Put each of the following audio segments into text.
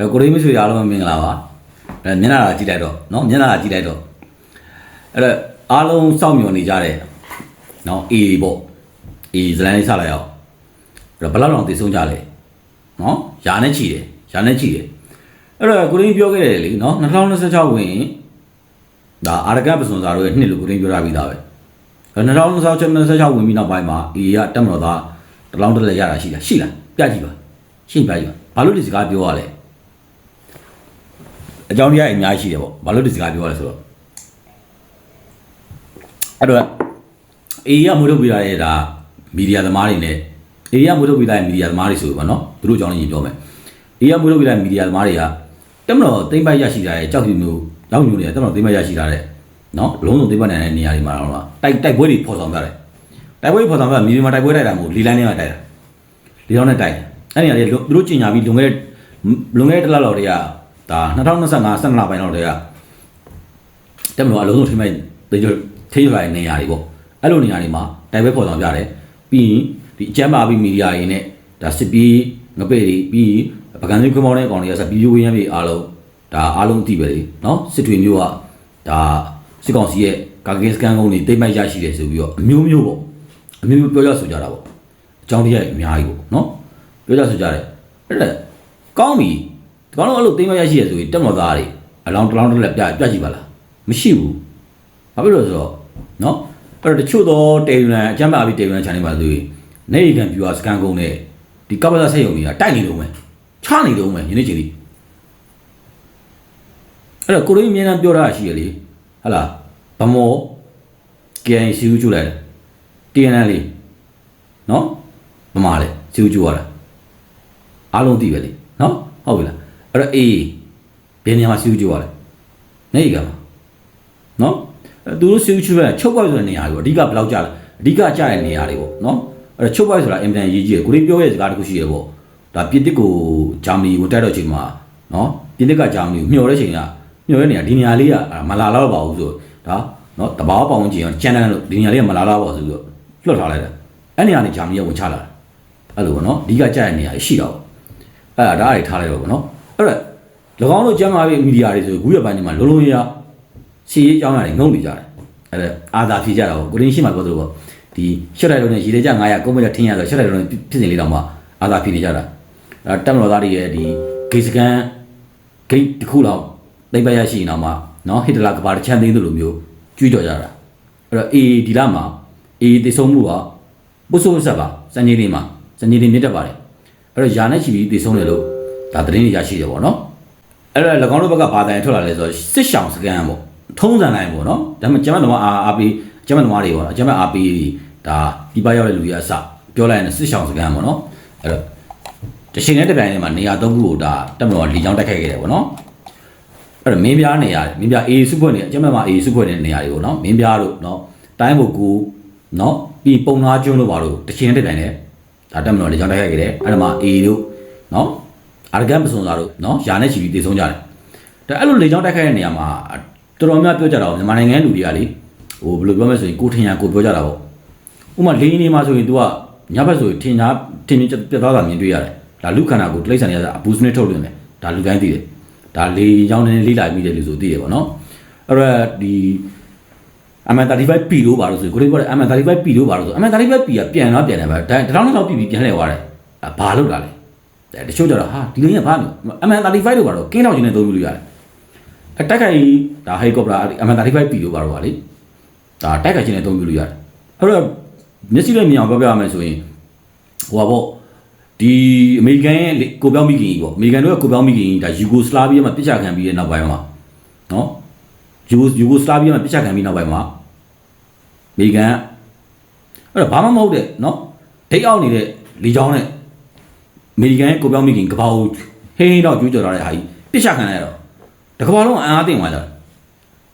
ကိုရင်းမဆွေအားလုံးမင်္ဂလာပါမျက်နှာကြည့်လိုက်တော့နော်မျက်နှာကြည့်လိုက်တော့အဲ့တော့အားလုံးစောင့်မျှော်နေကြတဲ့နော်အေးပေါ့အေးဇလန်လေးစလိုက်အောင်အဲ့တော့ဘယ်လောက်တောင်သိဆုံးကြလဲနော်ယာနဲ့ချီတယ်အဲ့တော့ကိုရင်းပြောခဲ့တယ်လေနော်2026ဝင်ဒါအာရကပစွန်စာတို့ရဲ့နှစ်လို့ကိုရင်းပြောထားပြီးသားပဲ2026ဝင်ပြီးနောက်ပိုင်းမှာအေးကတက်မတော်သားတလောင်းတက်လက်ရတာရှိလားပြကြည့်ပါရှင်းပြကြည့်ပါဘာလို့ဒီစကားပြောရလဲအကြောင်းတရားအများကြီးရှိတယ်ပေါ့ဘာလို့ဒီစကားပြောရလဲဆိုတော့အဲ့တော့အေးရမွေးထုတ်ပြရတဲ့ဒါမီဒီယာသမားတွေနဲ့အေးရမွေးထုတ်ပြတဲ့မီဒီယာသမားတွေဆိုပေါ့နော်သူတို့အကြောင်းလေးပြောမယ်အေးရမွေးထုတ်ပြတဲ့မီဒီယာသမားတွေကတက်မတော်သိမ့်ပိုက်ရရှိတာရဲ့ကြောက်ဖြူမျိုးရောက်ညူနေတယ်တက်မတော်သိမ့်ပိုက်ရရှိတာတဲ့နော်လုံးစုံသိမ့်ပိုက်နိုင်တဲ့နေရာတွေမှာတော့တိုက်ပွဲတွေဖော်ဆောင်ကြတယ်တိုက်ပွဲဖော်ဆောင်ကြမီဒီယာမှာတိုက်ပွဲတိုက်တာမဟုတ်လီလိုင်းနဲ့တိုက်တာလီလောင်းနဲ့တိုက်အဲ့ဒီနေရာတွေသူတို့ကျင်ညာပြီးလွန်ခဲ့တဲ့တစ်လလောက်တည်းကဒါ2025 17လပိုင်းလောက်တည်းကတက်မလို့အလုံးစုံထိမိုက်ထိရိုက်နေရာတွေပေါ့အဲ့လိုနေရာတွေမှာတိုက်ပွဲဖော်ဆောင်ကြတယ်ပြီးရင်ဒီအကျမ်းပါပြီးမီဒီယာတွေနဲ့ဒါစစ်ပြီးငပိတွေပြီးပကံစင်းခွန်းပေါင်းတဲ့ကောင်တွေကစပြီးရိုးရမ်းပြီးအားလုံးဒါအားလုံးသိပဲလေနော်စစ်တွေမျိုးကဒါစစ်ကောင်စီရဲ့ကာကင်းစကန်ကုန်းတွေတိတ်မိုက်ရရှိတယ်ဆိုပြီးတော့အမျိုးမျိုးပေါ့အမျိုးမျိုးပြောရဆိုကြတာပေါ့အကြောင်းတရားအများကြီးပေါ့နော်ပြောကြဆိုကြတယ်အဲ့ဒါကောင်းပြီဒီကောင်တော့အဲ့လိုတိတ်မိုက်ရရှိရဆိုရင်တက်မတော်သားတွေအလောင်းတစ်လောင်းတစ်လက်ပြကြည့်ပါလားမရှိဘူးဘာဖြစ်လို့ဆိုတော့နော်အဲ့တော့တချို့တော့တေယူလန်အကျမ်းပါပြီးတေယူလန် channel မှာဆိုရင်နေရီကန် viewer စကန်ကုန်းနဲ့ဒီကပ္ပစာဆက်ယုံတွေကတိုက်နေတော့မယ်ချနေတော့မယ်ယနေ့ချိန်ကြီးအဲ့တော့ကိုရင်းအမြဲတမ်းပြောတာရှိရလေဟလာဗမော KN စီဦးကျလိုက်တယ် TNL လေးနော်ဗမာလေစီဦးကျရတာအားလုံးသိပဲလေနော်ဟုတ်ပြီလားအဲ့တော့အေးဘယ်နေရာမှာစီဦးကျရလဲနေရီကန်မှာနော်သူတို့စီဦးကျရချုပ်ပေါက်ဆိုတဲ့နေရာတွေပေါ့အဓိကဘယ်လောက်ကြာလဲအဓိကကြာတဲ့နေရာတွေပေါ့နော်အဲ့တော့ချုပ်ပေါက်ဆိုတာအင်တန်ရေးကြီးတယ်ကိုရင်းပြောရဲ့စကားတစ်ခုရှိရပေါ့ဒါပြည်တစ်ကိုဂျာမနီကိုတိုက်တော့ချိန်မှာနော်ပြည်တစ်ကဂျာမနီကိုမျှော်တဲ့ချိန်ကမျှော်တဲ့နေရာဒီနေရာလေးကမလာတော့ပါဘူးဆိုဒါနော်တဘာပေါင်းကျင်ကျန်တယ်လို့ဒီနေရာလေးကမလာတော့ပါဘူးဆိုတော့လွှတ်ထားလိုက်တယ်အဲ့နေရာနေဂျာမနီကဝင်ချလာတယ်အဲ့လိုပေါ့နော်အဓိကကြာတဲ့နေရာရှိတော့အဲ့ဒါတွေထားလိုက်တော့ပေါ့နော်အဲ့တော့၎င်းတို့ကျမ်းမာရေးမီဒီယာတွေဆိုခုရပိုင်းတွေမှာလုံးလုံးရစီရေးအကြောင်းအရာတွေငုံနေကြတယ်အဲ့ဒါအာသာဖြေကြတာပေါ့ကိုရင်းရှိမှပြောသလိုပေါ့ဒီရှက်တိုက်လုံးနဲ့ရေထဲကျ900ကုန်းမရထင်းရဆိုရှက်တိုက်လုံးဖြစ်စဉ်လေးတောင်မှအာသာဖြေနေကြတာအဲ့တက်မတော်သားတွေရဲ့ဒီဂိတ်စကန်ဂိတ်တစ်ခုလောက်သိမ့်ပရရှိနေတော့မှနော်ဟစ်တလာကဘာတစ်ချမ်းသိန်းလိုမျိုးကျွေးကြော်ကြတာအဲ့တော့အေးဒီလမှာအေးတေဆုံးမှုကပုဆိုးဆက်ပါစံကြီးလေးမှာစံကြီးလေးမြင့်တက်ပါတယ်အဲ့တော့ယာနဲ့ချီပြီးတေဆုံးတယ်လို့ဒါသတင်းတွေရရှိတယ်ပေါ့နော်အဲ့တော့၎င်းတို့ဘက်ကဘာတိုင်ထွက်လာလဲဆိုတော့စစ်ရှောင်စကန်ပေါ့ထုံးစံတိုင်းပေါ့နော်ဒါမှကျမတို့အားပေးကျမသမားတွေပေါ့ကျမအားပေးဒါဒီပါရောက်တဲ့လူကြီးအစပြောလိုက်ရင်စစ်ရှောင်စကန်ပေါ့နော်အဲ့တော့တချိန်နဲ့တစ်ပြိုင်တည်းမှာနေရာ၃ခုကိုဒါတက်မတော်လီချောင်းတက်ခဲ့တယ်ပေါ့နော်အဲ့တော့မင်းပြားနေရာမင်းပြားအေးစုဖွဲ့နေအကျမအေးစုဖွဲ့နေတဲ့နေရာတွေပေါ့နော်မင်းပြားတို့နော်တိုင်းဘုတ်ကူနော်ပြီးပုံနာကျွန်းတို့ပါလို့တချိန်နဲ့တစ်ပြိုင်တည်းဒါတက်မတော်လီချောင်းတက်ခဲ့တယ်အဲ့ဒါမှအေးတို့နော်အာရကန်ပစွန်စာတို့နော်ယာနဲ့ချီပြီးတည်ဆုံးကြတယ်ဒါအဲ့လိုလေချောင်းတက်ခဲ့တဲ့နေရာမှာတော်တော်များပြောကြတာပေါ့မြန်မာနိုင်ငံလူတွေကလေဟိုဘယ်လိုပြောမလဲဆိုရင်ကိုထင်ရကိုပြောကြတာပေါ့ဥမာလိန်နေမှာဆိုရင် तू ကညဘက်ဆိုရင်ထင်ပြသွားတာမြင်တွေ့ရတယ်ဒါလူခန္ဓာကိုတိရစ္ဆာန်တွေကအဘူစနစ်ထုတ်လွှင့်တယ်ဒါလူတိုင်းသိတယ်ဒါလေချောင်းနေလေးလာပြီးတယ်လို့ဆိုသိတယ်ပေါ့နော်အဲ့တော့ဒီ M35P လို့ပါလို့ဆိုကိုလေးပြောတယ် M35P လို့ပါလို့ဆို M35P ကပြန်တယ်ဗျဒါ1000ပြီးပြန်လှည့်သွားတယ်ဘာလို့လာလဲတချို့ကြတော့ဟာဒီလိန်ကဘာမျိုး M35 လို့ပါတော့ကင်းထောင်ချင်းနဲ့သုံးလို့ရတယ်အတက်ခိုင်ဒါဟယ်လီကော်ပတာ M35P လို့ပါတော့ဗာလေဒါတက်ခိုင်ချင်းနဲ့သုံးလို့ရတယ်အဲ့တော့မျက်စိနဲ့မြင်အောင်ပြောပြရမယ်ဆိုရင်ဟိုပါပေါ့ဒီအမေရိကန်ရဲ့ကိုပြောင်းမိခင်ကြီးပေါ့အမေရိကန်တို့ကကိုပြောင်းမိခင်ကြီးဒါယူဂိုစလာဗီးယားမှာပြစ်ချခံပြီးတဲ့နောက်ပိုင်းမှာနော်ယူဂိုစလာဗီးယားမှာပြစ်ချခံပြီးနောက်ပိုင်းမှာအမေရိကန်အဲ့တော့ဘာမှမဟုတ်တဲ့နော်ဒိတ်အောက်နေတဲ့လေချောင်းနဲ့အမေရိကန်ရဲ့ကိုပြောင်းမိခင်ကဘာကိုဟိန်းတော့ကျွေးကြော်ထားတဲ့ဟာကြီးပြစ်ချခံရတော့တကဘာလုံးအန်အားတင်သွားကြတယ်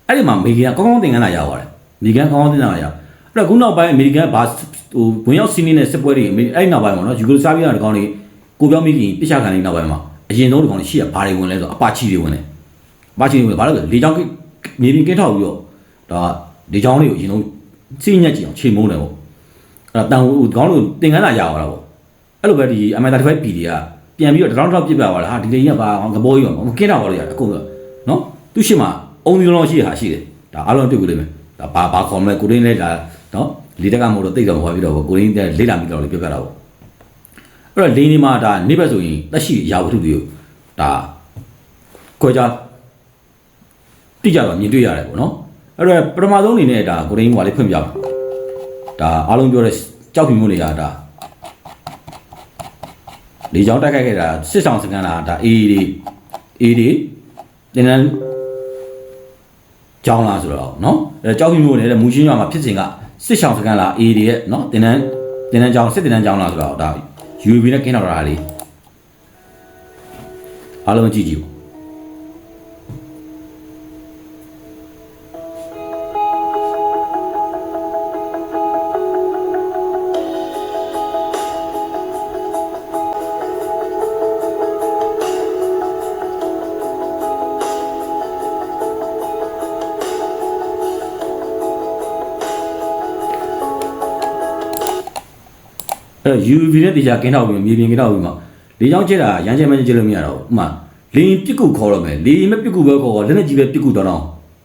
အဲ့ဒီမှာအမေရိကန်ကောင်းကောင်းသင်ခန်းလာရပါတယ်အမေရိကန်ကောင်းကောင်းသင်ခန်းလာရအဲ့တော့ခုနောက်ပိုင်းအမေရိကန်ဘာဟိုဝင်ရောက်စီးနင်းတဲ့စစ်ပွဲတွေအဲ့နောက်ပိုင်းပေါ့နော်ယူဂိုစလာဗီးယားတကောင်တွေကိုပြောင်းမိခင်ပြစ်ချခံနေနောက်ပိုင်းမှာအရင်ဆုံးတကောင်ရှိရဘာတွေဝင်လဲဆိုအပါချီတွေဝင်တယ်အပါချီတွေဝင်ဘာလို့လဲလေချောင်းမြေပြင်ကင်းထောက်ပြီးတော့ဒါလေချောင်းတွေကိုအရင်ဆုံးစီးညက်ကြည့်အောင်ချိန်မုန်းတယ်ပေါ့အဲ့တော့တန်ဟိုကောင်တို့သင်ခန်းလာရအောင်လားပေါ့အဲ့လိုပဲဒီ M35P တွေက ပြန်ပြီးတော့တောင်းတောက်ပြစ်ပြသွားလားဟာဒီလေကြီးကပါငဘောကြီးပါမကင်းတော့ပါလို့ရအကုန်နော်သူရှိမှအုံဒီလုံးရှိတာရှိတယ်ဒါအားလုံးတွေ့ကြလိမ့်မယ်ဒါဘာခေါ်မလဲကိုရင်းလဲဒါနော်လေတက်ကမို့တော့တိတ်တော့ဟောပြီးတော့ကိုရင်းတဲ့လေးလာပြီးတော့လေပြပြတာပေါ့အဲ့တော့လေနေမှာဒါနေဘက်ဆိုရင်တက်ရှိရာဝတ္ထုတွေကိုဒါခွဲခြားတိကျတော့မြင်တွေ့ရတယ်ပေါ့နော်အဲ့တော့ပထမဆုံးအနေနဲ့ဒါကိုရင်းကလေးဖွင့်ပြပါဒါအားလုံးပြောတဲ့ကြောက်ဖြူမျိုးတွေကဒါလေကြောင်းတက်ခိုက်ခဲ့တာစစ်ဆောင်စကန်လာဒါအေးတွေတင်တန်းကြောင်းလာဆိုတော့နော်အဲကြောက်ဖြူမျိုးနဲ့မူရှင်းရွာမှာဖြစ်စဉ်ကစစ်ဆောင်စကန်လာအေးတွေရဲ့နော်တင်တန်းကြောင်းစစ်တင်တန်းကြောင်းလာဆိုတော့ဒါ UAV နဲ့ကင်းတော့တာလေးအားလုံးကြည့်ကြည့်UV နဲ့တရားကင်းတော့ပြီးမြေပြင်ကင်းတော့ပြီးမှလေချောင်းကျက်တာရမ်းကျဲမကျက်လို့မရတော့ဘူးဥမာလေရင်ပြစ်ကူခေါ်တော့မယ်လေရင်မပြစ်ကူပဲခေါ်လက်နဲ့ကြီးပဲပြစ်ကူတော့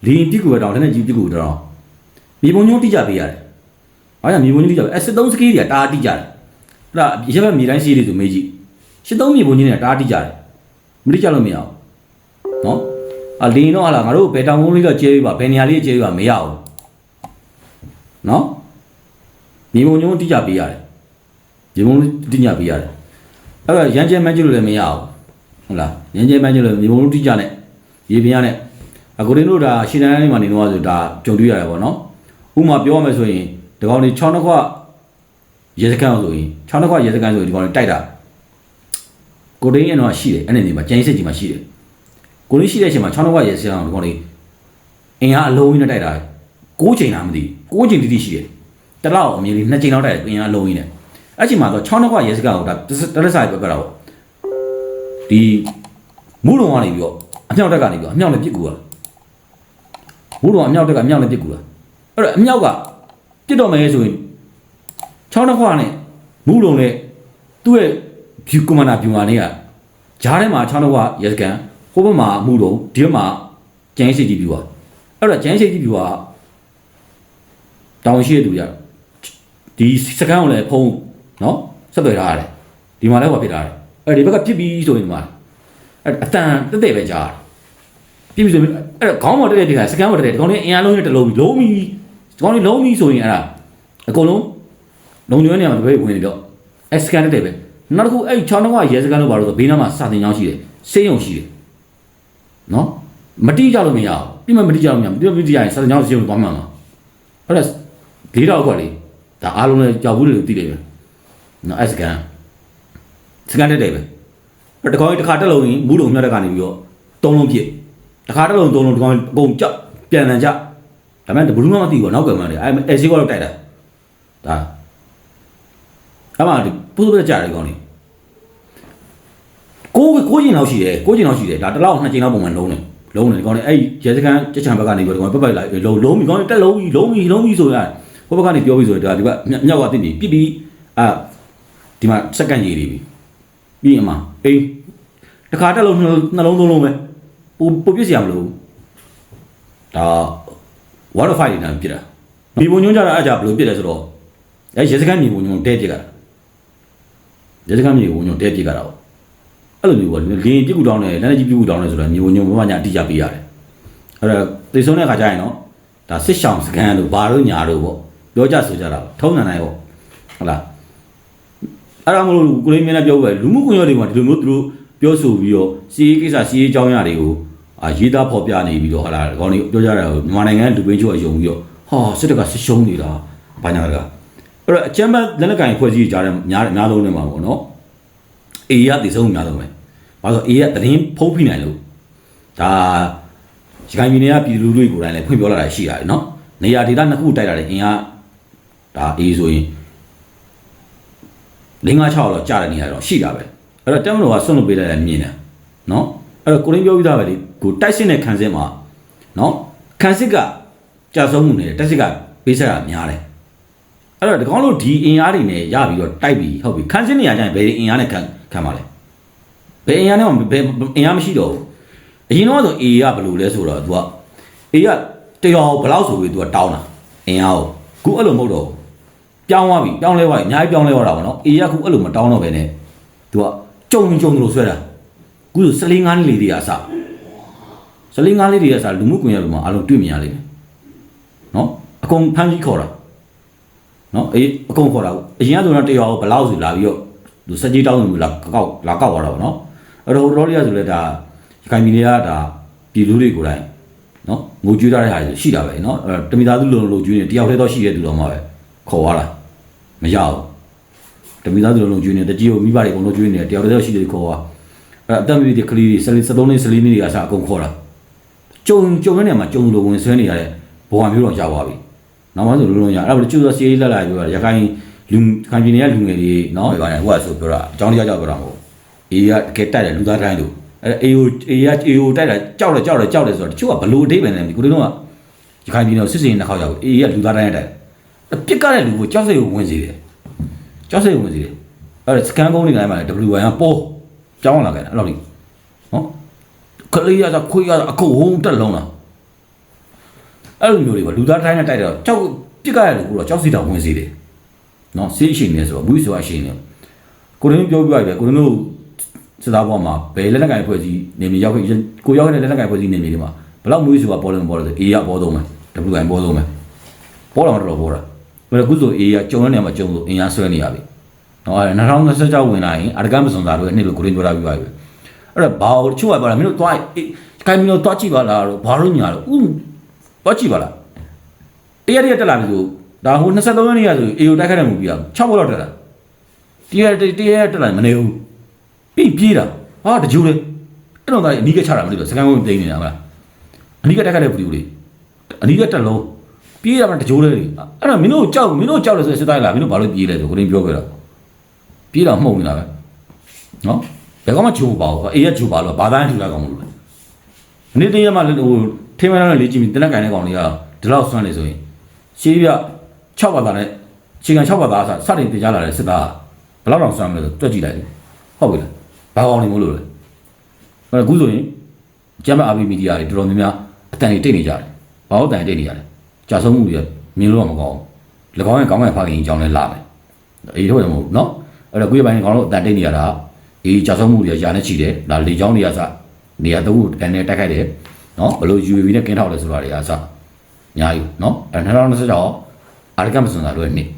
လေရင်ပြစ်ကူပဲတော့လက်နဲ့ကြီးပြစ်ကူတော့မြေပုံညုံတိကျပေးရတယ်။အားရမြေပုံညုံတိကျပေးစစ်သုံးစကီးတွေကတားတိကျတယ်။အဲ့ဒါရက်ဘက်မြေတိုင်းစီးတွေဆိုမေးကြည့်စစ်သုံးမြေပုံညုံတွေကတားတိကျတယ်။မတိကျလို့မရဘူး။နော်။လေရင်တော့ဟာလားငါတို့ဘယ်တောင်ကုန်းလေးတော့ကျဲပြီးပါဘယ်နေရာလေးကျဲပြီးပါမရဘူး။နော်။မြေပုံညုံတိကျပေးရတယ်။ဒီမုံတိညာပေးရတယ်အဲ့တော့ရန်ကျဲမန်းကျလို့လည်းမရဘူးဟုတ်လားရန်ကျဲမန်းကျလို့ဒီမုံတိကျနဲ့ရေပြင်းရနဲ့အကိုရင်းတို့ဒါရှင်းတန်းလေးမှာနေတော့ဆိုဒါကြုံတွေ့ရတယ်ပေါ့နော်ဥမာပြောရမယ်ဆိုရင်ဒီကောင်လေး6နှစ်ခွရေစကန်ဆိုရင်6နှစ်ခွရေစကန်ဆိုရင်ဒီကောင်လေးတိုက်တာကိုရင်းရတော့ရှိတယ်အဲ့ဒီနေမှာကျန်းစစ်ကြီးမှာရှိတယ်ကိုရင်းရှိတဲ့အချိန်မှာ6နှစ်ခွရေစကန်ဒီကောင်လေးအင်အားအလုံးကြီးနဲ့တိုက်တာ6ချိန်လားမသိဘူး6ချိန်တိတိရှိတယ်တလောက်အမြင်လေး2ချိန်လောက်တိုက်တယ်အင်အားအလုံးကြီးနဲ့အဲ့ချိန်မှာတော့6နှစ်ခွရဲစကန်ကိုဒါတလက်ဆိုင်ပြပြတာပေါ့ဒီမူးလုံကနေပြီးတော့အမြောက်တက်ကနေပြီးတော့အမြောက်နဲ့ပြစ်ကူတာမူးလုံအမြောက်တက်ကအမြောက်နဲ့ပြစ်ကူတာအဲ့တော့အမြောက်ကပြစ်တော့မယ်ဆိုရင်6နှစ်ခွနဲ့မူးလုံနဲ့သူ့ရဲ့ဖြူကွန်မန်ဒါဖြူမာနေကဂျားထဲမှာ6နှစ်ခွရဲစကန်ဟိုဘက်မှာမူးလုံဒီဘက်မှာကျန်းစိတ်ကြီးဖြူပါအဲ့တော့ကျန်းစိတ်ကြီးဖြူကတောင်ရှိရတူရဒီစကန်ကိုလည်းဖုံးနော်ဆက်သွယ်ထားရတယ်ဒီမှာလည်းဟောဖြစ်ထားတယ်အဲ့ဒီဘက်ကဖြစ်ပြီးဆိုရင်ဒီမှာအဲ့အတန်တက်တက်ပဲကြားတယ်ပြီးပြီဆိုရင်အဲ့ခေါင်းပေါ်တက်တက်ဒီကစကန်ပေါ်တက်တက်ဒီကောင်လေးအင်အားလုံးနဲ့တလုံးပြီးလုံးပြီးဒီကောင်လေးလုံးပြီးဆိုရင်အဲ့ဒါအကုန်လုံးလုံကျွမ်းနေအောင်တပည့်ဝင်နေတော့အဲ့စကန်တက်တက်ပဲနောက်တစ်ခုအဲ့6နှစ်ကရဲစကန်လို့ပါလို့ဆိုဘေးနားမှာစာတင်ကြောင်းရှိတယ်စေးရုံရှိတယ်နော်မတိကြလို့မရဘူးပြီးမှမတိကြလို့မရဘူးပြီးမတိကြရင်စာတင်ကြောင်းစေးရုံသွားမှမှာအဲ့ဒါ၄တော့ခွက်လေဒါအားလုံးလည်းကြောက်ဘူးလို့သိတယ်ပဲနော်အဲ့စကန်တက်တယ်ပဲတကောင်တစ်ခါတက်လုံးရင်မူးလုံမြောက်တက်ကနေပြီးတော့3လုံးပြစ်တစ်ခါတက်လုံး3လုံးဒီကောင်အကုန်ကြောက်ပြန်လန်ကြဒါမှမဟုတ်ဘလူးမမသိဘူးနောက်ကမှန်းတယ်အဲ့စီကတော့တိုက်တာဒါအမှပူးပဲကြတယ်ကောင်လေးကိုကျင်လောက်ရှိတယ်ဒါတစ်လောက်2ကျင်လောက်ပုံမှန်လုံးတယ်ဒီကောင်လေးအဲ့ရဲစကန်ကြက်ချံဘက်ကနေပြီးတော့ဒီကောင်ပတ်လိုက်လုံးပြီးကောင်လေးတက်လုံးပြီးဆိုရတယ်ဟိုဘက်ကနေပြောပြီးဆိုတော့ဒီကမြောက်ကတင်ပြီးပြစ်ပြီးဒီမှာစက္ကန့်ကြီးပြီးအမှအေးတခါတက်လုံးနှလုံးသုံးလုံးပဲပိုပြစ်စရာမလိုဘူးဒါ water fight နေပြစ်တာမြေပုံညွှန်းကြတာအဲ့ကြဘယ်လိုပြစ်လဲဆိုတော့အဲရေစကန်မြေပုံညွှန်းတဲပြစ်ကြတာရေစကန်မြေပုံညွှန်းတဲပြစ်ကြတာပေါ့အဲ့လိုမျိုးပေါ့လင်းပြစ်ကူတောင်းတယ်လက်နဲ့ကြီးပြစ်ကူတောင်းတယ်ဆိုတော့မြေပုံညွှန်းဘာမှညာအတိအကျပေးရတယ်အဲ့တော့သိဆုံးတဲ့အခါကျရင်တော့ဒါစစ်ရှောင်းစကန်တို့ဘာတို့ညာတို့ပေါ့ပြောကြဆိုကြတာထုံးနိုင်ပေါ့ဟုတ်လားအဲ့ဒါမလို့ကိုလေးမင်းလည်းပြောပဲလူမှုကွန်ရက်တွေမှာဒီလိုမျိုးသူတို့ပြောဆိုပြီးတော့စီးရေးကိစ္စစီးရေးအကြောင်းအရာတွေကိုရေးသားဖော်ပြနေပြီးတော့ဟာလာခေါင်းလေးပြောကြတာမြန်မာနိုင်ငံလူပင်းချို့အယုံပြီးတော့ဟာစစ်တပ်ကစစ်ရှုံးနေတာဘာညာကအဲ့တော့အချမ်းဘတ်လက်နက်ကင်ဖွဲ့စည်းကြတဲ့များလုံးနေမှာပေါ့နော်အေးရတည်ဆုံးများဆုံးပဲဘာလို့အေးရသတင်းဖုံးဖိနိုင်လို့ဒါရခိုင်ပြည်နယ်ကပြည်သူလူထုကိုယ်တိုင်လည်းဖွင့်ပြောလာတာရှိရတယ်နော်နေရာဒေသနှစ်ခုတိုက်တာလေအင်အားဒါအေးဆိုရင်5-6တော့ကြားတဲ့နေရာတော့ရှိတာပဲအဲ့တော့တက်မလို့ကဆွန့်လွတ်ပေးလိုက်တယ်မြင်တယ်နော်အဲ့တော့ကိုရင်းပြောပြီးသားပဲလေကိုတိုက်စစ်နဲ့ခံစစ်မှာနော်ခံစစ်ကကြာဆုံးမှုနေတယ်တိုက်စစ်ကပေးဆက်တာများတယ်အဲ့တော့ဒီကောင်းလို့ဒီအင်အားတွေနဲ့ရပြီးတော့တိုက်ပြီးဟုတ်ပြီခံစစ်နေရာကျရင်ဘယ်အင်အားနဲ့ခံပါလဲ ဘယ်အင်အားနဲ့မှဘယ်အင်အားမရှိတော့ဘူးအရင်တော့ဆို A ကဘယ်လိုလဲဆိုတော့ तू က A ကတရောဘလောက်ဆိုပြီး तू ကတောင်းတာအင်အားကိုခုအဲ့လိုမဟုတ်တော့ပြောင်းသွားပြီပြောင်းလဲသွားပြီအများကြီးပြောင်းလဲသွားတာပေါ့နော် A ကခုအဲ့လိုမတောင်းတော့ပဲနဲ့ तू ကကြုံလို့ဆွဲတာခုဆိုစလင်းငါးလေးတွေအစစလင်းငါးလေးတွေအစလူမှုကွန်ရက်ပေါ်မှာအလုံးတွေ့မြင်ရလိမ့်မယ်နော်အကုန်ဖမ်းကြီးခေါ်တာနော်အေးအကုန်ခေါ်တာအရင်ကဆိုတော့တရောဘလောက်ဆိုလာပြီးတော့သူစက်ကြီးတောင်းလို့လာကောက်သွားတာပေါ့နော်အဲ့တော့လော်ရီယာဆိုလဲဒါခိုင်မီလေးကဒါပြည်လူတွေကိုယ်တိုင်နော်ငိုကြွေးထားတဲ့ဟာရှိတာပဲနော်တမိသားစုလုံကြွေးနေတယောက်တည်းတော့ရှိတဲ့သူတော်မှပဲခေါ်သွားတာမရဘူးတမိသားစုလုံကြွေးနေတကြီးကိုမိဘတွေအကုန်လုံးကြွေးနေတယောက်တည်းတော့ရှိတယ်ခေါ်သွားအဲ့အသက်မီဒီကလေးတွေ73နှစ်14နှစ်တွေအစားအကုန်ခေါ်တာကြုံတဲ့နေရာမှာကြုံလို့ဝင်ဆွဲနေရတဲ့ဘဝမျိုးတော့ရောက်သွားပြီနောက်မှဆိုလုံးရအဲ့ဒါကျိုးစောစီးလက်လာပြောတာရခိုင်လူခိုင်ပြည်နယ်ကလူငယ်တွေနော်ဟိုကဆိုပြောတာအကြောင်းတရားကြောက်ပြောတာမဟုတ်အေးကတကယ်တိုက်တယ်လူသားတိုင်းလို့အဲ့အေးတိုက်တာကြောက်တယ်ဆိုတော့တချို့ကဘလို့အဓိပ္ပာယ်နဲ့ကိုတို့ကရခိုင်ပြည်နယ်စစ်စင်နှစ်ခေါက်ရောက်အေးကလူသားတိုင်းတိုက်ပြစ်ကတဲ့လူကိုကြောက်စိတ်ကိုဝင်စေတယ်အဲ့စကန်ကုန်းနေတိုင်းမှာ WY ကပေါ်ကြောင်းလာခဲ့တာအဲ့လိုနော်ခလေးရခွေးရအခုဝုန်းတက်လုံးလားအဲ့လိုမျိုးတွေကလူသားတိုင်းနဲ့တိုက်တော့ကြောက်ပြစ်ကရတဲ့လူကိုတော့ကြောက်စိတ်တောင်ဝင်စေတယ်နော်ဆေးရှင်နေဆိုတော့ဘူးဆိုတာရှင်နေကိုရင်းပြောပြရတယ်ကိုရင်းတို့စစ်သားဘောမှာဘယ်လက်နက်ကိုင်ဖွဲ့စည်းနေမြေရောက်ကိုရောက်တဲ့လက်နက်ကိုင်ဖွဲ့စည်းနေမြေတွေမှာဘလောက်မွေးဆိုတာပေါ်တယ်ဆို A ရပေါ်တော့မယ် WI ပေါ်တော့မယ်ပေါ်တော့တော့ပေါ်တာဘယ်ခုဆို A ရကျုံတဲ့နေရာမှာကျုံလို့အင်အားဆွဲနေရပြီနော်အဲ့2026ဝင်လာရင်အရကမစွန်သားတို့အနှစ်လိုကိုရင်းပြောတာပြပါပြီအဲ့တော့ဘာချို့ကပြောတာမင်းတို့တွားကိုင်မီတို့တွားကြည့်ပါလားတော့ဘာလို့ညာတော့ဥတွားကြည့်ပါလားတရက်တက်လာပြီဆိုဒါဟို23ရက်နေ့ရဆိုအေယိုတိုက်ခိုက်တဲ့မူပြီးအောင်6ဘောလောက်တက်လာတရက်တက်လာမနေဘူးပြေးတာဟာတကြိုးလေအဲ့တော့ဒါအနီးကချတာမသိဘူးစကန်ကုန်းတိန်နေတာမလားအနီးကတိုက်ခိုက်တဲ့ဘူးလေအနီးကတက်လုံးပြေးတာမှတကြိုးလေအဲ့တော့မင်းတို့ကြောက်လို့ဆိုစစ်သားလာမင်းတို့ဘာလို့ပြေးလဲဆိုကိုရင်းပြောခဲ့တော့ပြေးတော့မှုန်နေတာပဲနော်ဘယ်ကောင်မှဂျိုးပါဘူးအေးရဂျိုးပါလို့ဘာသာထူလာကောင်မလို့နေ့တည်းရမှဟိုထိမန်းနဲ့လေးကြည့်ပြီးတနက်ကင်တဲ့ကောင်တွေကဒီလောက်ဆွမ်းနေဆိုရင်ရှေးပြ6ဘာသာနဲ့ချိန်ကန်6ဘာသာစတင်တင်ကြလာတဲ့စစ်သားဘယ်လောက်တော့ဆွမ်းမလဲဆိုတွက်ကြည့်လိုက်ဟုတ်ပြီလားဘာကောင်နေမို့လို့လဲအခုဆိုရင်ကျမ်းမာ RB မီဒီယာတွေတော်တော်များများအတန်တွေတိတ်နေကြတယ်ဘာလို့အတန်တိတ်နေကြလဲကြာဆုံးမှုတွေမြင်လို့မကောင်းဘူး၎င်းရဲ့ကောင်းတဲ့ဖခင်အကြောင်းလဲလာမယ်အေးတော့မဟုတ်နော်အဲ့တော့ကိုယ့်ရဲ့ဘိုင်းကောင်တော့အတန်တိတ်နေရတာအေးကြာဆုံးမှုတွေရာနဲ့ချီတယ်ဒါလေချောင်းတွေကစနေရာသုံးခုတန်နဲ့တိုက်ခိုက်တယ်နော်ဘလို့ UAV နဲ့ကင်းထောက်လဲဆိုတာတွေအားစအများကြီးနော်2026အရကမစွန်တာတို့ရဲ့နေ့